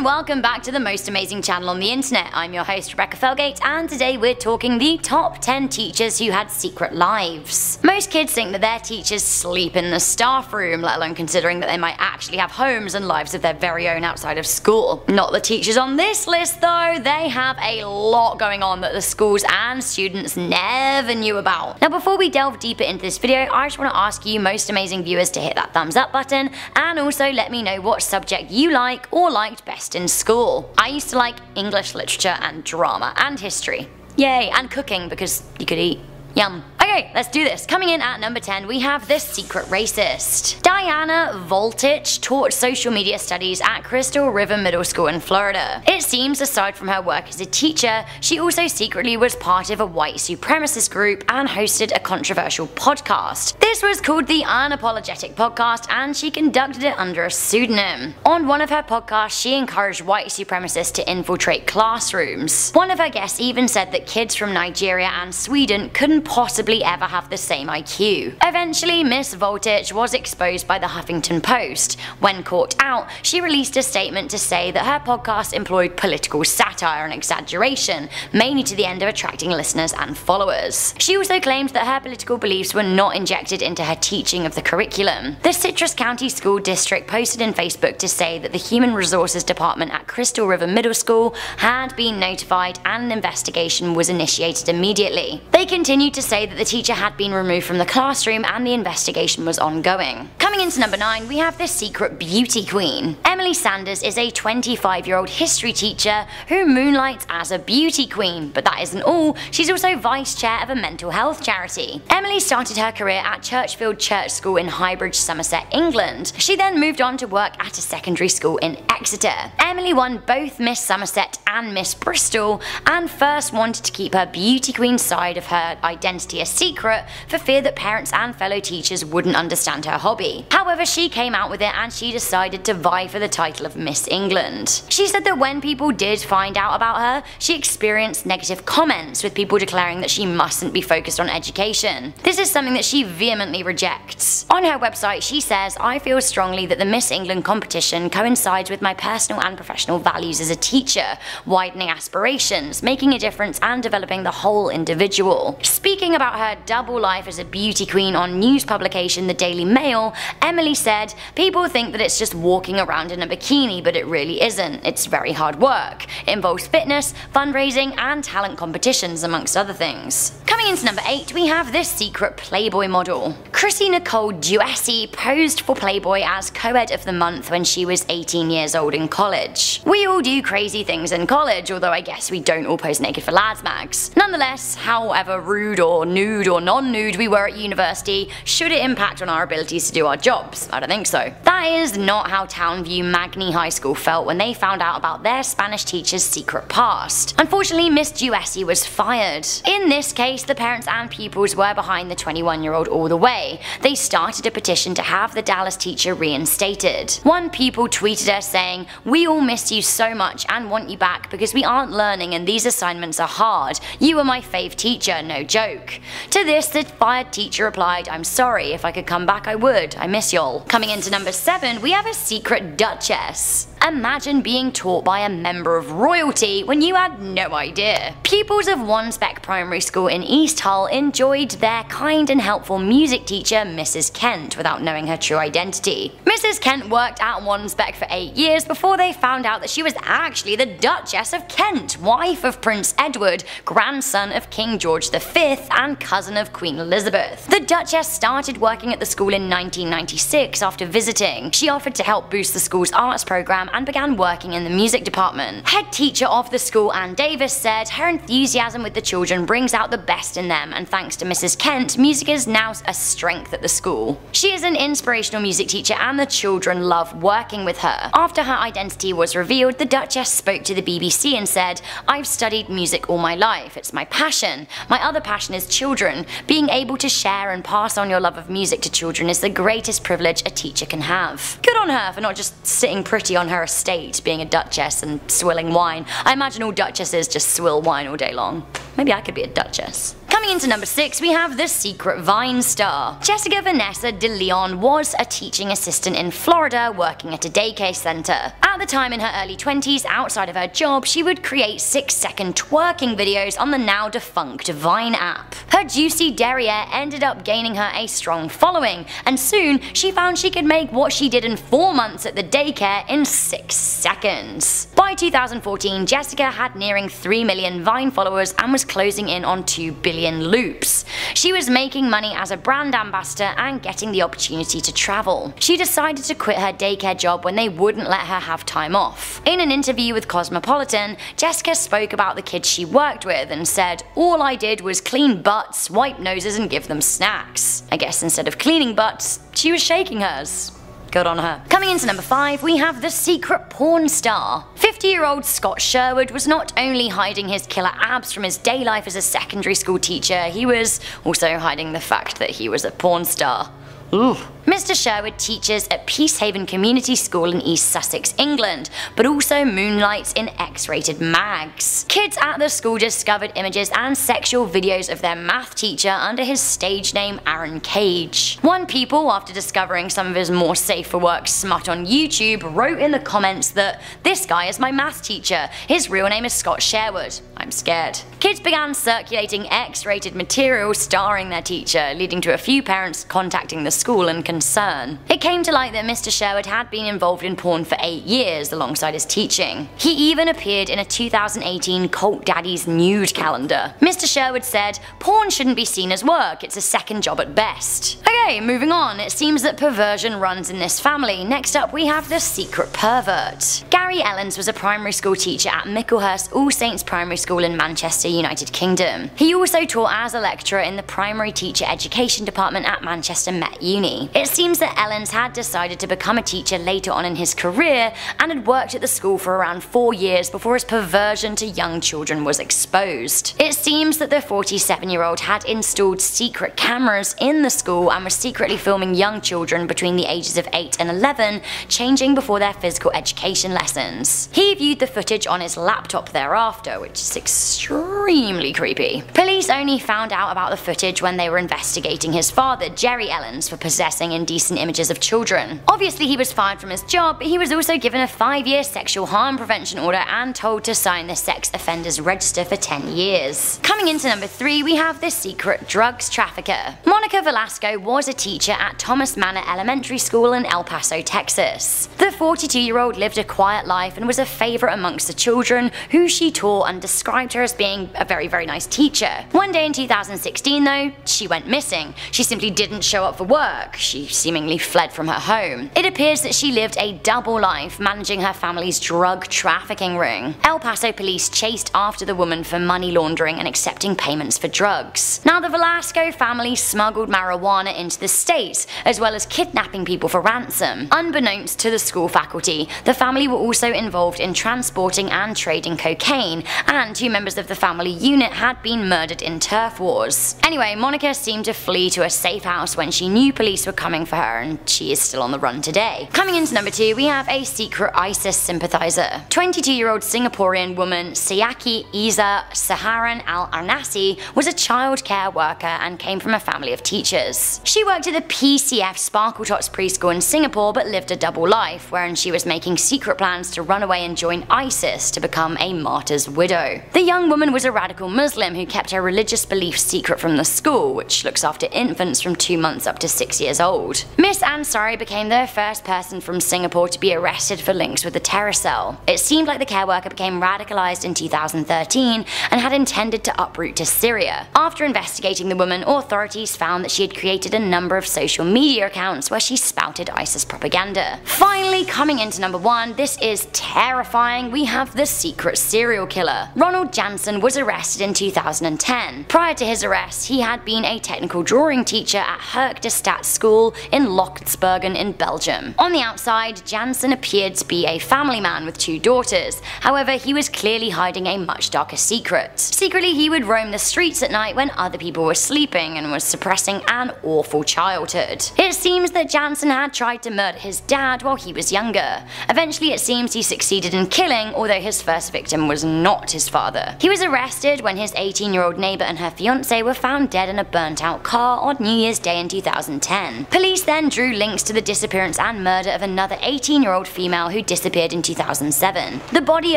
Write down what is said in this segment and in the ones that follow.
and welcome back to the most amazing channel on the internet. I'm your host Rebecca Felgate, and today we're talking the top 10 teachers who had secret lives. Most kids think that their teachers sleep in the staff room, let alone considering that they might actually have homes and lives of their very own outside of school. Not the teachers on this list though, they have a lot going on that the schools and students never knew about. Now before we delve deeper into this video, I just want to ask you most amazing viewers to hit that thumbs up button, and also let me know what subject you like or liked best in school. I used to like English literature and drama and history. Yay, and cooking because you could eat. Yum. Okay, let's do this. Coming in at number 10, we have this secret racist. Diana Voltich taught social media studies at Crystal River Middle School in Florida. It seems, aside from her work as a teacher, she also secretly was part of a white supremacist group and hosted a controversial podcast. This was called the Unapologetic Podcast, and she conducted it under a pseudonym. On one of her podcasts, she encouraged white supremacists to infiltrate classrooms. One of her guests even said that kids from Nigeria and Sweden couldn't possibly ever have the same IQ. Eventually, Miss Voltich was exposed by the Huffington Post. When caught out, she released a statement to say that her podcast employed political satire and exaggeration, mainly to the end of attracting listeners and followers. She also claimed that her political beliefs were not injected into her teaching of the curriculum. The Citrus County School District posted in Facebook to say that the Human Resources Department at Crystal River Middle School had been notified and an investigation was initiated immediately. They continued to say that the teacher had been removed from the classroom and the investigation was ongoing. Coming into number 9, we have this secret beauty queen. Emily Sanders is a 25-year-old history teacher who moonlights as a beauty queen, but that isn't all, she's also vice chair of a mental health charity. Emily started her career at Churchfield Church School in Highbridge, Somerset, England. She then moved on to work at a secondary school in Exeter. Emily won both Miss Somerset and Miss Bristol, and first wanted to keep her beauty queen side of her identity a secret for fear that parents and fellow teachers wouldn't understand her hobby. However, she came out with it and she decided to vie for the title of Miss England. She said that when people did find out about her, she experienced negative comments, with people declaring that she mustn't be focused on education. This is something that she vehemently rejects. On her website, she says, "I feel strongly that the Miss England competition coincides with my personal and professional values as a teacher, widening aspirations, making a difference and developing the whole individual." Speaking about her double life as a beauty queen on news publication The Daily Mail, Emily said, "People think that it's just walking around in a bikini, but it really isn't. It's very hard work. It involves fitness, fundraising and talent competitions, amongst other things." Coming into number 8, we have this secret Playboy model. Chrissy Nicole Duessy posed for Playboy as co-ed of the month when she was 18 years old in college. We all do crazy things in college, although I guess we don't all pose naked for lads mags. Nonetheless, however rude or nude or non-nude we were at university, should it impact on our abilities to do our jobs? I don't think so. That is not how Townview Magny High School felt when they found out about their Spanish teacher's secret past. Unfortunately, Miss Duessy was fired. In this case, the parents and pupils were behind the 21-year-old all the way. They started a petition to have the Dallas teacher reinstated. One pupil tweeted her saying, "We all miss you so much and want you back because we aren't learning and these assignments are hard. You were my fave teacher, no joke." To this, the fired teacher replied, "I'm sorry, if I could come back I would, I miss y'all." Coming into number 7, we have a secret duchess. Imagine being taught by a member of royalty when you had no idea. Pupils of One Spec Primary School in East Hull enjoyed their kind and helpful music teacher Mrs. Kent without knowing her true identity. Mrs. Kent worked at One Spec for 8 years before they found out that she was actually the Duchess of Kent, wife of Prince Edward, grandson of King George V and cousin of Queen Elizabeth. The Duchess started working at the school in 1996 after visiting. She offered to help boost the school's arts program and began working in the music department. Head teacher of the school, Ann Davis, said her enthusiasm with the children brings out the best in them, and thanks to Mrs. Kent, music is now a strength at the school. She is an inspirational music teacher and the children love working with her. After her identity was revealed, the Duchess spoke to the BBC and said, "I've studied music all my life. It's my passion. My other passion is children. Being able to share and pass on your love of music to children is the greatest privilege a teacher can have." Good on her for not just sitting pretty on her estate, being a duchess and swilling wine. I imagine all duchesses just swill wine all day long. Maybe I could be a duchess. Coming into number 6, we have the secret Vine star. Jessica Vanessa de Leon was a teaching assistant in Florida working at a daycare center. At the time in her early 20s, outside of her job, she would create 6-second twerking videos on the now defunct Vine app. Her juicy derriere ended up gaining her a strong following, and soon she found she could make what she did in 4 months at the daycare in 6 seconds. By 2014, Jessica had nearing 3 million Vine followers and was closing in on 2 billion loops. She was making money as a brand ambassador and getting the opportunity to travel. She decided to quit her daycare job when they wouldn't let her have time off. In an interview with Cosmopolitan, Jessica spoke about the kids she worked with and said, "All I did was clean butts, wipe noses and give them snacks." I guess instead of cleaning butts, she was shaking hers. Good on her. Coming into number 5, we have the secret porn star. 50-year-old Scott Sherwood was not only hiding his killer abs from his day life as a secondary school teacher, he was also hiding the fact that he was a porn star. Ooh. Mr. Sherwood teaches at Peacehaven Community School in East Sussex, England, but also moonlights in X-rated mags. Kids at the school discovered images and sexual videos of their math teacher under his stage name Aaron Cage. One pupil, after discovering some of his more safe for work smut on YouTube, wrote in the comments that "This guy is my math teacher. His real name is Scott Sherwood. I'm scared." Kids began circulating X-rated material starring their teacher, leading to a few parents contacting the school and concern. It came to light that Mr. Sherwood had been involved in porn for 8 years alongside his teaching. He even appeared in a 2018 Cult Daddy's nude calendar. Mr. Sherwood said, "Porn shouldn't be seen as work, it's a second job at best." Okay, moving on, it seems that perversion runs in this family. Next up we have the secret pervert. Gary Ellens was a primary school teacher at Micklehurst All Saints Primary School in Manchester, United Kingdom. He also taught as a lecturer in the primary teacher education department at Manchester Met Uni. It seems that Ellens had decided to become a teacher later on in his career and had worked at the school for around 4 years before his perversion to young children was exposed. It seems that the 47-year-old had installed secret cameras in the school and was secretly filming young children between the ages of 8 and 11, changing before their physical education lessons. He viewed the footage on his laptop thereafter, which is extremely creepy. Police only found out about the footage when they were investigating his father, Jerry Ellens, for possessing indecent images of children. Obviously he was fired from his job, but he was also given a 5-year sexual harm prevention order and told to sign the sex offenders register for 10 years. Coming into number 3, we have the secret drugs trafficker. Monica Velasco was a teacher at Thomas Manor Elementary School in El Paso, Texas. The 42-year-old lived a quiet life and was a favorite amongst the children who she taught and described her as being a very nice teacher. One day in 2016 though, she went missing. She simply didn't show up for work. She seemingly fled from her home. It appears that she lived a double life, managing her family's drug trafficking ring. El Paso police chased after the woman for money laundering and accepting payments for drugs. Now the Velasco family smuggled marijuana into the States, as well as kidnapping people for ransom. Unbeknownst to the school faculty, the family were also involved in transporting and trading cocaine, and 2 members of the family unit had been murdered in turf wars. Anyway, Monica seemed to flee to a safe house when she knew police were coming for her, and she is still on the run today. Coming into number 2, we have a secret ISIS sympathizer. 22-year-old Singaporean woman Sayaki Iza Saharan Al-Arnasi was a child care worker and came from a family of teachers. She worked at the PCF Sparkletots preschool in Singapore but lived a double life, wherein she was making secret plans to run away and join ISIS to become a martyr's widow. The young woman was a radical Muslim who kept her religious beliefs secret from the school, which looks after infants from 2 months up to 6 years old. Miss Ansari became the first person from Singapore to be arrested for links with the terror cell. It seemed like the care worker became radicalized in 2013 and had intended to uproot to Syria. After investigating the woman, authorities found that she had created a number of social media accounts where she spouted ISIS propaganda. Finally, coming into number 1, this is terrifying, we have the secret serial killer. Ronald Jansen was arrested in 2010. Prior to his arrest, he had been a technical drawing teacher at Herk de Stad School school in Lochsbergen in Belgium. On the outside, Jansen appeared to be a family man with 2 daughters, however he was clearly hiding a much darker secret. Secretly, he would roam the streets at night when other people were sleeping and was suppressing an awful childhood. It seems that Jansen had tried to murder his dad while he was younger. Eventually it seems he succeeded in killing, although his first victim was not his father. He was arrested when his 18-year-old neighbour and her fiancé were found dead in a burnt out car on New Year's Day in 2010. Police then drew links to the disappearance and murder of another 18-year-old female who disappeared in 2007. The body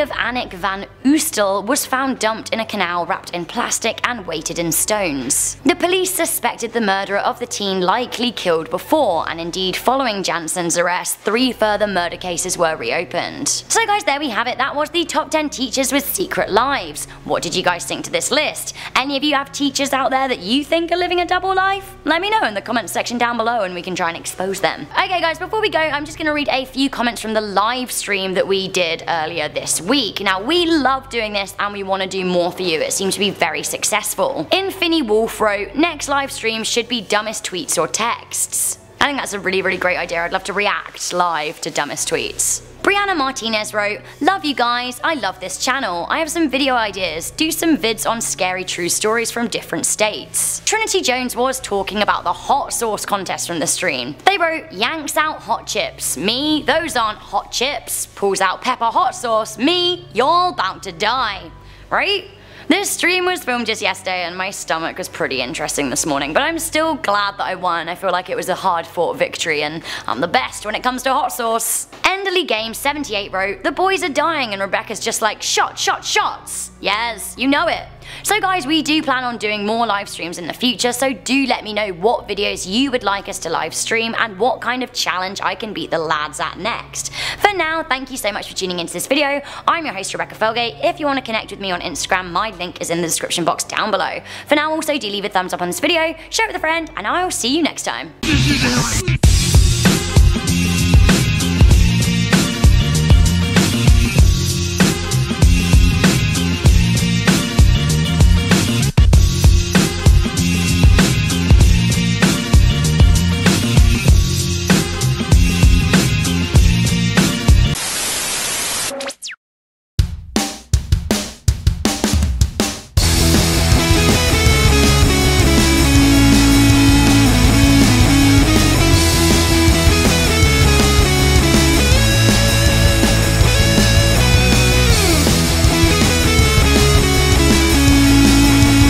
of Annick van Oostel was found dumped in a canal wrapped in plastic and weighted in stones. The police suspected the murderer of the teen likely killed before, and indeed following Jansen's arrest, 3 further murder cases were reopened. So guys, there we have it. That was the top 10 teachers with secret lives. What did you guys think to this list? Any of you have teachers out there that you think are living a double life? Let me know in the comments section down below and we can try and expose them. Okay guys, before we go, I'm just going to read a few comments from the live stream that we did earlier this week. Now, we love doing this and we want to do more for you. It seems to be very successful. Infinity Wolf wrote, next live stream should be dumbest tweets or texts. I think that's a really great idea. I'd love to react live to dumbest tweets. Brianna Martinez wrote, love you guys, I love this channel. I have some video ideas. Do some vids on scary true stories from different states. Trinity Jones was talking about the hot sauce contest from the stream. They wrote, yanks out hot chips. Me, those aren't hot chips. Pulls out pepper hot sauce. Me, you're about to die. Right? This stream was filmed just yesterday and my stomach was pretty interesting this morning, but I'm still glad that I won. I feel like it was a hard fought victory and I'm the best when it comes to hot sauce. Enderly Game 78 wrote, the boys are dying and Rebecca's just like, shots. Yes, you know it. So guys, we do plan on doing more live streams in the future, so do let me know what videos you would like us to live stream and what kind of challenge I can beat the lads at next. For now, thank you so much for tuning into this video. I'm your host Rebecca Felgate. If you want to connect with me on Instagram, my link is in the description box down below. For now, also do leave a thumbs up on this video, share it with a friend, and I'll see you next time.